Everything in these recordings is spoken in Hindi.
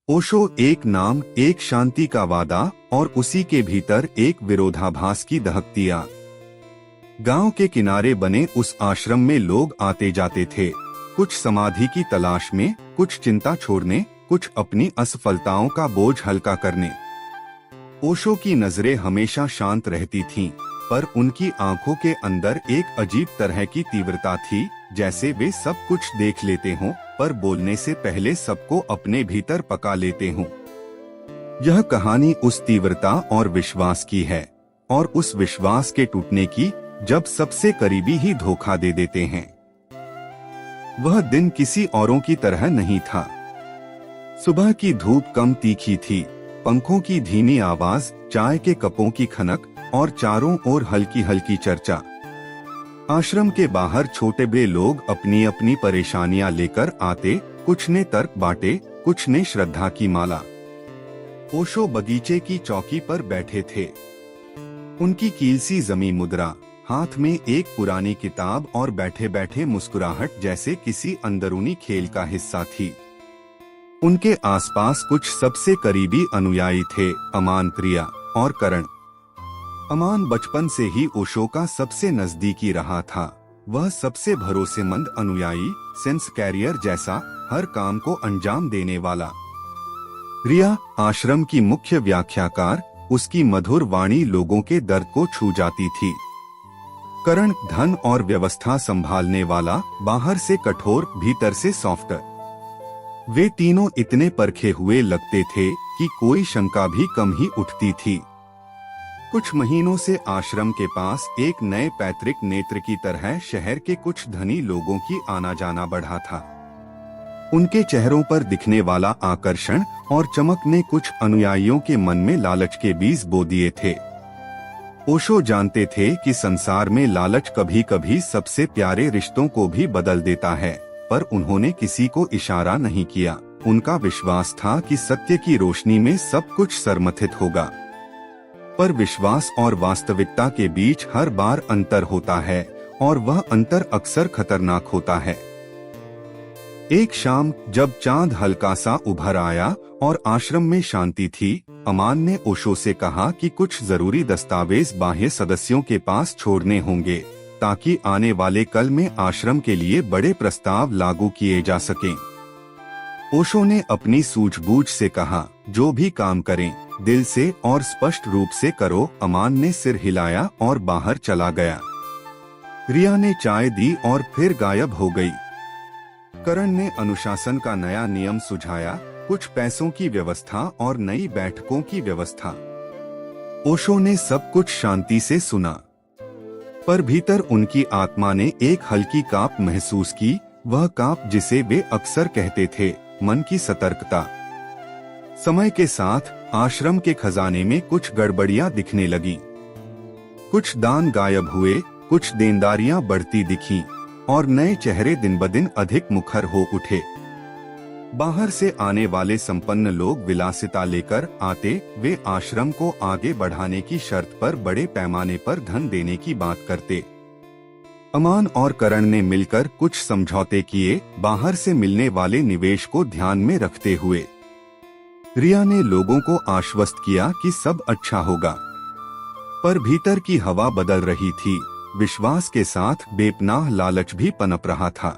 ओशो एक नाम, एक शांति का वादा और उसी के भीतर एक विरोधाभास की दहकती आग। गांव के किनारे बने उस आश्रम में लोग आते जाते थे, कुछ समाधि की तलाश में, कुछ चिंता छोड़ने, कुछ अपनी असफलताओं का बोझ हल्का करने। ओशो की नजरें हमेशा शांत रहती थीं, पर उनकी आंखों के अंदर एक अजीब तरह की तीव्रता थी, जैसे वे सब कुछ देख लेते हों, पर बोलने से पहले सबको अपने भीतर पका लेते हों। यह कहानी उस तीव्रता और विश्वास की है, और उस विश्वास के टूटने की, जब सबसे करीबी ही धोखा दे देते हैं। वह दिन किसी औरों की तरह नहीं था। सुबह की धूप कम तीखी थी, पंखों की धीमी आवाज, चाय के कपों की खनक और चारों ओर हल्की हल्की चर्चा। आश्रम के बाहर छोटे बड़े लोग अपनी अपनी परेशानियां लेकर आते, कुछ ने तर्क बांटे, कुछ ने श्रद्धा की माला। ओशो बगीचे की चौकी पर बैठे थे। उनकी कीलसी जमी मुद्रा, हाथ में एक पुरानी किताब और बैठे बैठे मुस्कुराहट जैसे किसी अंदरूनी खेल का हिस्सा थी। उनके आसपास कुछ सबसे करीबी अनुयायी थे, अमान, प्रिया और करण। अमान बचपन से ही ओशो का सबसे नजदीकी रहा था। वह सबसे भरोसेमंद अनुयायी, सेंस कैरियर जैसा, हर काम को अंजाम देने वाला। प्रिया आश्रम की मुख्य व्याख्याकार, उसकी मधुर वाणी लोगों के दर्द को छू जाती थी। करण धन और व्यवस्था संभालने वाला, बाहर से कठोर, भीतर से सॉफ्ट। वे तीनों इतने परखे हुए लगते थे कि कोई शंका भी कम ही उठती थी। कुछ महीनों से आश्रम के पास एक नए पैतृक नेत्र की तरह शहर के कुछ धनी लोगों की आना जाना बढ़ा था। उनके चेहरों पर दिखने वाला आकर्षण और चमक ने कुछ अनुयायियों के मन में लालच के बीज बो दिए थे। ओशो जानते थे कि संसार में लालच कभी कभी सबसे प्यारे रिश्तों को भी बदल देता है, पर उन्होंने किसी को इशारा नहीं किया। उनका विश्वास था कि सत्य की रोशनी में सब कुछ सरमथित होगा। पर विश्वास और वास्तविकता के बीच हर बार अंतर होता है, और वह अंतर अक्सर खतरनाक होता है। एक शाम जब चांद हल्का सा उभर आया और आश्रम में शांति थी, अमान ने ओशो से कहा कि कुछ जरूरी दस्तावेज बाह्य सदस्यों के पास छोड़ने होंगे, ताकि आने वाले कल में आश्रम के लिए बड़े प्रस्ताव लागू किए जा सकें। ओशो ने अपनी सूझबूझ से कहा, जो भी काम करें, दिल से और स्पष्ट रूप से करो। अमान ने सिर हिलाया और बाहर चला गया। रिया ने चाय दी और फिर गायब हो गई। करण ने अनुशासन का नया नियम सुझाया, कुछ पैसों की व्यवस्था और नई बैठकों की व्यवस्था। ओशो ने सब कुछ शांति से सुना, पर भीतर उनकी आत्मा ने एक हल्की कांप महसूस की, वह कांप जिसे वे अक्सर कहते थे, मन की सतर्कता। समय के साथ आश्रम के खजाने में कुछ गड़बड़ियां दिखने लगी। कुछ दान गायब हुए, कुछ देनदारियां बढ़ती दिखीं, और नए चेहरे दिन ब दिन अधिक मुखर हो उठे। बाहर से आने वाले संपन्न लोग विलासिता लेकर आते, वे आश्रम को आगे बढ़ाने की शर्त पर बड़े पैमाने पर धन देने की बात करते। अमान और करण ने मिलकर कुछ समझौते किए, बाहर से मिलने वाले निवेश को ध्यान में रखते हुए। रिया ने लोगों को आश्वस्त किया कि सब अच्छा होगा, पर भीतर की हवा बदल रही थी। विश्वास के साथ बेपनाह लालच भी पनप रहा था।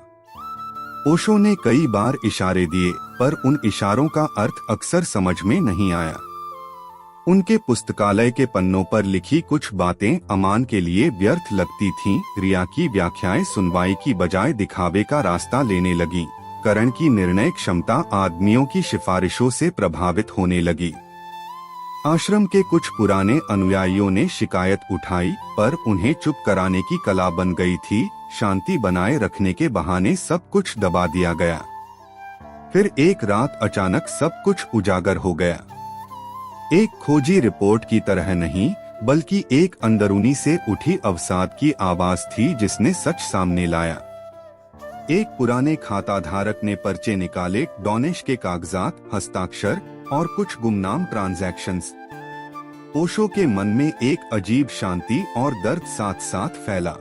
ओशो ने कई बार इशारे दिए, पर उन इशारों का अर्थ अक्सर समझ में नहीं आया। उनके पुस्तकालय के पन्नों पर लिखी कुछ बातें अमान के लिए व्यर्थ लगती थीं। रिया की व्याख्याएं सुनवाई की बजाय दिखावे का रास्ता लेने लगीं। करण की निर्णय क्षमता आदमियों की सिफारिशों से प्रभावित होने लगी। आश्रम के कुछ पुराने अनुयायियों ने शिकायत उठाई, पर उन्हें चुप कराने की कला बन गई थी। शांति बनाए रखने के बहाने सब कुछ दबा दिया गया। फिर एक रात अचानक सब कुछ उजागर हो गया। एक खोजी रिपोर्ट की तरह नहीं, बल्कि एक अंदरूनी से उठी अवसाद की आवाज थी जिसने सच सामने लाया। एक पुराने खाता धारक ने पर्चे निकाले, डॉनेश के कागजात, हस्ताक्षर और कुछ गुमनाम ट्रांजैक्शंस। ओशो के मन में एक अजीब शांति और दर्द साथ साथ फैला।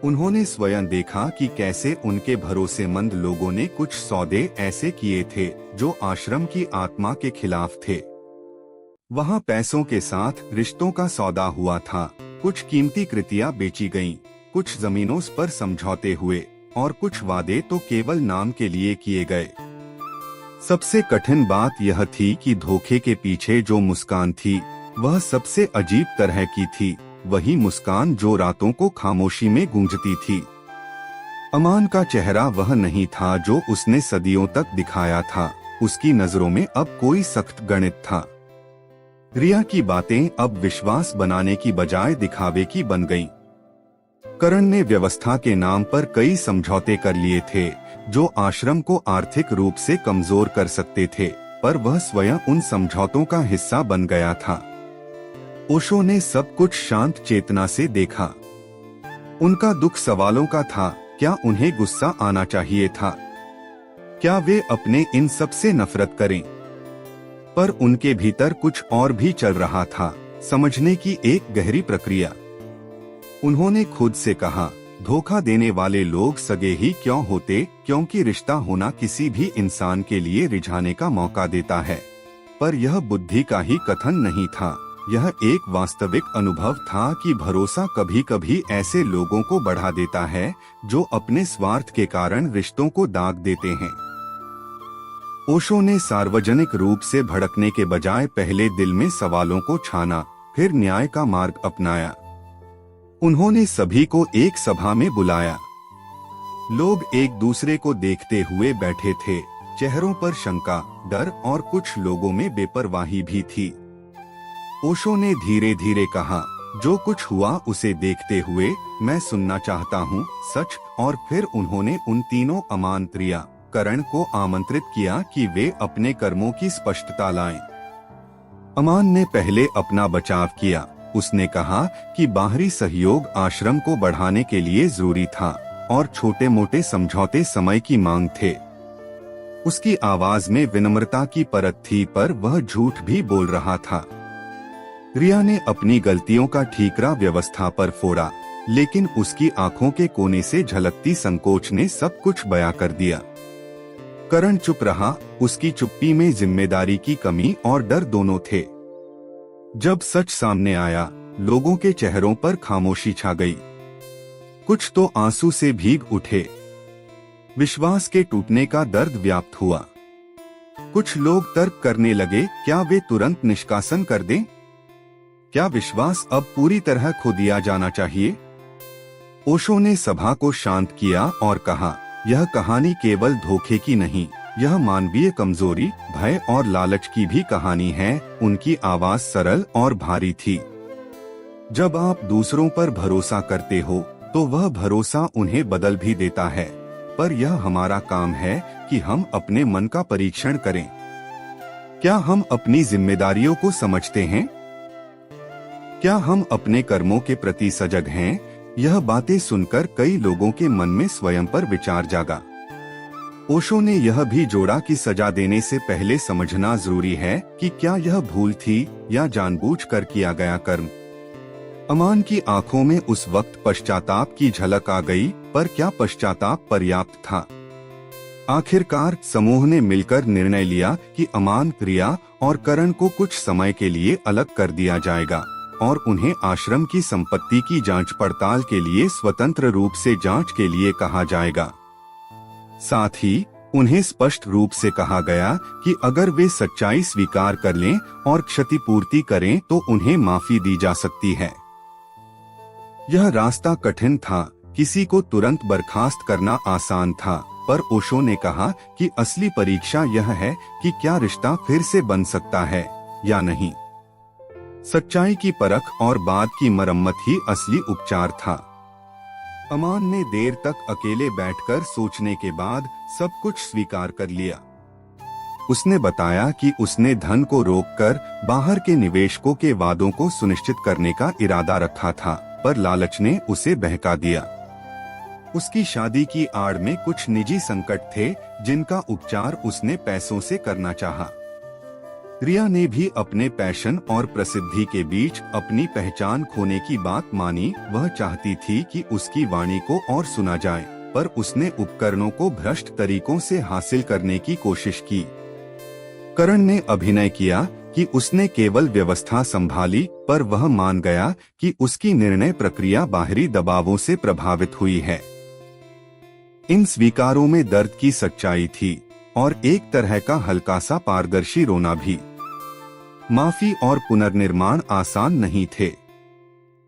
उन्होंने स्वयं देखा कि कैसे उनके भरोसेमंद लोगों ने कुछ सौदे ऐसे किए थे जो आश्रम की आत्मा के खिलाफ थे। वहां पैसों के साथ रिश्तों का सौदा हुआ था। कुछ कीमती कृतियां बेची गईं, कुछ जमीनों पर समझौते हुए और कुछ वादे तो केवल नाम के लिए किए गए। सबसे कठिन बात यह थी कि धोखे के पीछे जो मुस्कान थी वह सबसे अजीब तरह की थी, वही मुस्कान जो रातों को खामोशी में गूंजती थी। अमान का चेहरा वह नहीं था जो उसने सदियों तक दिखाया था। उसकी नजरों में अब कोई सख्त गणित था। रिया की बातें अब विश्वास बनाने की बजाय दिखावे की बन गईं। करण ने व्यवस्था के नाम पर कई समझौते कर लिए थे जो आश्रम को आर्थिक रूप से कमजोर कर सकते थे, पर वह स्वयं उन समझौतों का हिस्सा बन गया था। ओशो ने सब कुछ शांत चेतना से देखा। उनका दुख सवालों का था। क्या उन्हें गुस्सा आना चाहिए था? क्या वे अपने इन सब से नफरत करें? पर उनके भीतर कुछ और भी चल रहा था, समझने की एक गहरी प्रक्रिया। उन्होंने खुद से कहा, धोखा देने वाले लोग सगे ही क्यों होते, क्योंकि रिश्ता होना किसी भी इंसान के लिए रिझाने का मौका देता है। पर यह बुद्धि का ही कथन नहीं था, यह एक वास्तविक अनुभव था कि भरोसा कभी कभी ऐसे लोगों को बढ़ा देता है जो अपने स्वार्थ के कारण रिश्तों को दाग देते हैं। ओशो ने सार्वजनिक रूप से भड़कने के बजाय पहले दिल में सवालों को छाना, फिर न्याय का मार्ग अपनाया। उन्होंने सभी को एक सभा में बुलाया। लोग एक दूसरे को देखते हुए बैठे थे, चेहरों पर शंका, डर और कुछ लोगों में बेपरवाही भी थी। ओशो ने धीरे धीरे कहा, जो कुछ हुआ उसे देखते हुए मैं सुनना चाहता हूँ सच। और फिर उन्होंने उन तीनों अमान, रिया, करण को आमंत्रित किया कि वे अपने कर्मों की स्पष्टता लाएं। अमान ने पहले अपना बचाव किया। उसने कहा कि बाहरी सहयोग आश्रम को बढ़ाने के लिए जरूरी था और छोटे मोटे समझौते समय की मांग थे। उसकी आवाज में विनम्रता की परत थी, पर वह झूठ भी बोल रहा था। रिया ने अपनी गलतियों का ठीकरा व्यवस्था पर फोड़ा, लेकिन उसकी आंखों के कोने से झलकती संकोच ने सब कुछ बयां कर दिया। करण चुप रहा। उसकी चुप्पी में जिम्मेदारी की कमी और डर दोनों थे। जब सच सामने आया, लोगों के चेहरों पर खामोशी छा गई। कुछ तो आंसू से भीग उठे। विश्वास के टूटने का दर्द व्याप्त हुआ। कुछ लोग तर्क करने लगे, क्या वे तुरंत निष्कासन कर दें? क्या विश्वास अब पूरी तरह खो दिया जाना चाहिए? ओशो ने सभा को शांत किया और कहा, यह कहानी केवल धोखे की नहीं, यह मानवीय कमजोरी, भय और लालच की भी कहानी है। उनकी आवाज सरल और भारी थी। जब आप दूसरों पर भरोसा करते हो तो वह भरोसा उन्हें बदल भी देता है, पर यह हमारा काम है कि हम अपने मन का परीक्षण करें। क्या हम अपनी जिम्मेदारियों को समझते हैं? क्या हम अपने कर्मों के प्रति सजग हैं? यह बातें सुनकर कई लोगों के मन में स्वयं पर विचार जागा। ओशो ने यह भी जोड़ा कि सजा देने से पहले समझना जरूरी है कि क्या यह भूल थी या जानबूझकर किया गया कर्म। अमान की आंखों में उस वक्त पश्चाताप की झलक आ गई, पर क्या पश्चाताप पर्याप्त था? आखिरकार समूह ने मिलकर निर्णय लिया कि अमान, रिया और करण को कुछ समय के लिए अलग कर दिया जाएगा और उन्हें आश्रम की संपत्ति की जांच पड़ताल के लिए स्वतंत्र रूप से जांच के लिए कहा जाएगा। साथ ही उन्हें स्पष्ट रूप से कहा गया कि अगर वे सच्चाई स्वीकार कर लें और क्षतिपूर्ति करें तो उन्हें माफी दी जा सकती है। यह रास्ता कठिन था। किसी को तुरंत बर्खास्त करना आसान था, पर ओशो ने कहा कि असली परीक्षा यह है कि क्या रिश्ता फिर से बन सकता है या नहीं। सच्चाई की परख और बाद की मरम्मत ही असली उपचार था। अमान ने देर तक अकेले बैठकर सोचने के बाद सब कुछ स्वीकार कर लिया। उसने बताया कि उसने धन को रोककर बाहर के निवेशकों के वादों को सुनिश्चित करने का इरादा रखा था, पर लालच ने उसे बहका दिया। उसकी शादी की आड़ में कुछ निजी संकट थे जिनका उपचार उसने पैसों से करना चाहा। रिया ने भी अपने पैशन और प्रसिद्धि के बीच अपनी पहचान खोने की बात मानी। वह चाहती थी कि उसकी वाणी को और सुना जाए, पर उसने उपकरणों को भ्रष्ट तरीकों से हासिल करने की कोशिश की। करण ने अभिनय किया कि उसने केवल व्यवस्था संभाली, पर वह मान गया कि उसकी निर्णय प्रक्रिया बाहरी दबावों से प्रभावित हुई है। इन स्वीकारों में दर्द की सच्चाई थी और एक तरह का हल्का सा पारदर्शी रोना भी। माफी और पुनर्निर्माण आसान नहीं थे।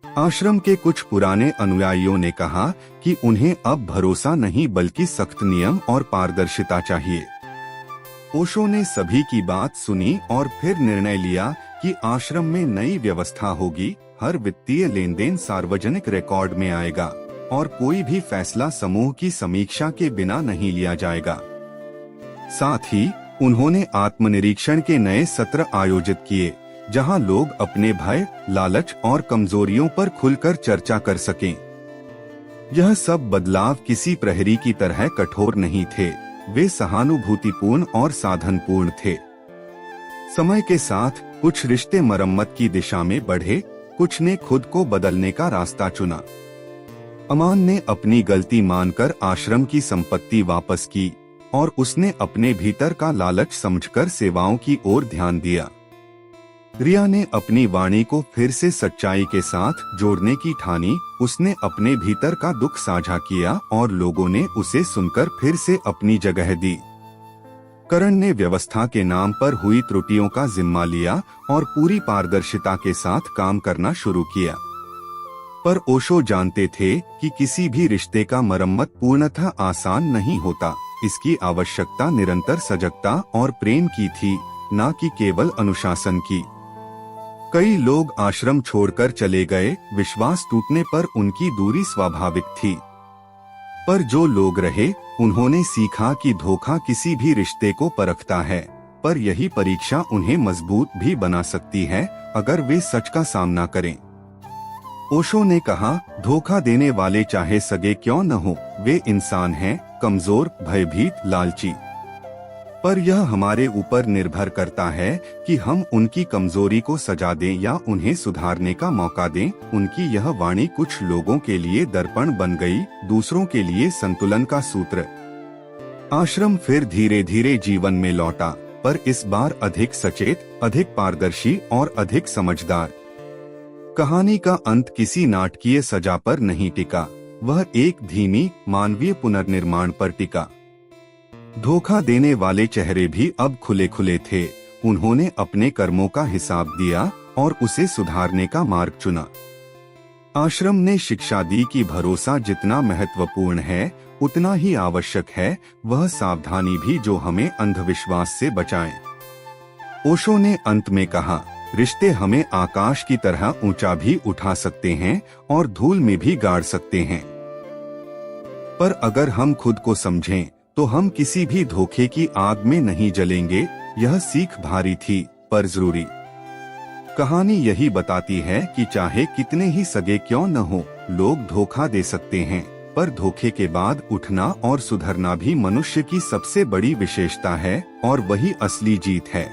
आश्रम के कुछ पुराने अनुयायियों ने कहा कि उन्हें अब भरोसा नहीं बल्कि सख्त नियम और पारदर्शिता चाहिए। ओशो ने सभी की बात सुनी और फिर निर्णय लिया कि आश्रम में नई व्यवस्था होगी। हर वित्तीय लेन देन सार्वजनिक रिकॉर्ड में आएगा और कोई भी फैसला समूह की समीक्षा के बिना नहीं लिया जाएगा। साथ ही उन्होंने आत्मनिरीक्षण के नए सत्र आयोजित किए, जहां लोग अपने भय, लालच और कमजोरियों पर खुलकर चर्चा कर सकें। यह सब बदलाव किसी प्रहरी की तरह कठोर नहीं थे, वे सहानुभूतिपूर्ण और साधनपूर्ण थे। समय के साथ कुछ रिश्ते मरम्मत की दिशा में बढ़े, कुछ ने खुद को बदलने का रास्ता चुना। अमान ने अपनी गलती मानकर आश्रम की संपत्ति वापस की और उसने अपने भीतर का लालच समझकर सेवाओं की ओर ध्यान दिया। रिया ने अपनी वाणी को फिर से सच्चाई के साथ जोड़ने की ठानी। उसने अपने भीतर का दुख साझा किया और लोगों ने उसे सुनकर फिर से अपनी जगह दी। करण ने व्यवस्था के नाम पर हुई त्रुटियों का जिम्मा लिया और पूरी पारदर्शिता के साथ काम करना शुरू किया। पर ओशो जानते थे कि किसी भी रिश्ते का मरम्मत पूर्णतः आसान नहीं होता। इसकी आवश्यकता निरंतर सजगता और प्रेम की थी, न कि केवल अनुशासन की। कई लोग आश्रम छोड़कर चले गए, विश्वास टूटने पर उनकी दूरी स्वाभाविक थी। पर जो लोग रहे, उन्होंने सीखा कि धोखा किसी भी रिश्ते को परखता है, पर यही परीक्षा उन्हें मजबूत भी बना सकती है अगर वे सच का सामना करें। ओशो ने कहा, धोखा देने वाले चाहे सगे क्यों न हो, वे इंसान हैं, कमजोर, भयभीत, लालची। पर यह हमारे ऊपर निर्भर करता है कि हम उनकी कमजोरी को सजा दें या उन्हें सुधारने का मौका दें। उनकी यह वाणी कुछ लोगों के लिए दर्पण बन गई, दूसरों के लिए संतुलन का सूत्र। आश्रम फिर धीरे धीरे जीवन में लौटा, पर इस बार अधिक सचेत, अधिक पारदर्शी और अधिक समझदार। कहानी का अंत किसी नाटकीय सजा पर नहीं टिका, वह एक धीमी, मानवीय पुनर्निर्माण पर टिका। धोखा देने वाले चेहरे भी अब खुले खुले थे। उन्होंने अपने कर्मों का हिसाब दिया और उसे सुधारने का मार्ग चुना। आश्रम ने शिक्षा दी कि भरोसा जितना महत्वपूर्ण है, उतना ही आवश्यक है वह सावधानी भी जो हमें अंधविश्वास से बचाए। ओशो ने अंत में कहा, रिश्ते हमें आकाश की तरह ऊंचा भी उठा सकते हैं और धूल में भी गाड़ सकते हैं, पर अगर हम खुद को समझें तो हम किसी भी धोखे की आग में नहीं जलेंगे। यह सीख भारी थी पर जरूरी। कहानी यही बताती है कि चाहे कितने ही सगे क्यों न हो, लोग धोखा दे सकते हैं, पर धोखे के बाद उठना और सुधरना भी मनुष्य की सबसे बड़ी विशेषता है और वही असली जीत है।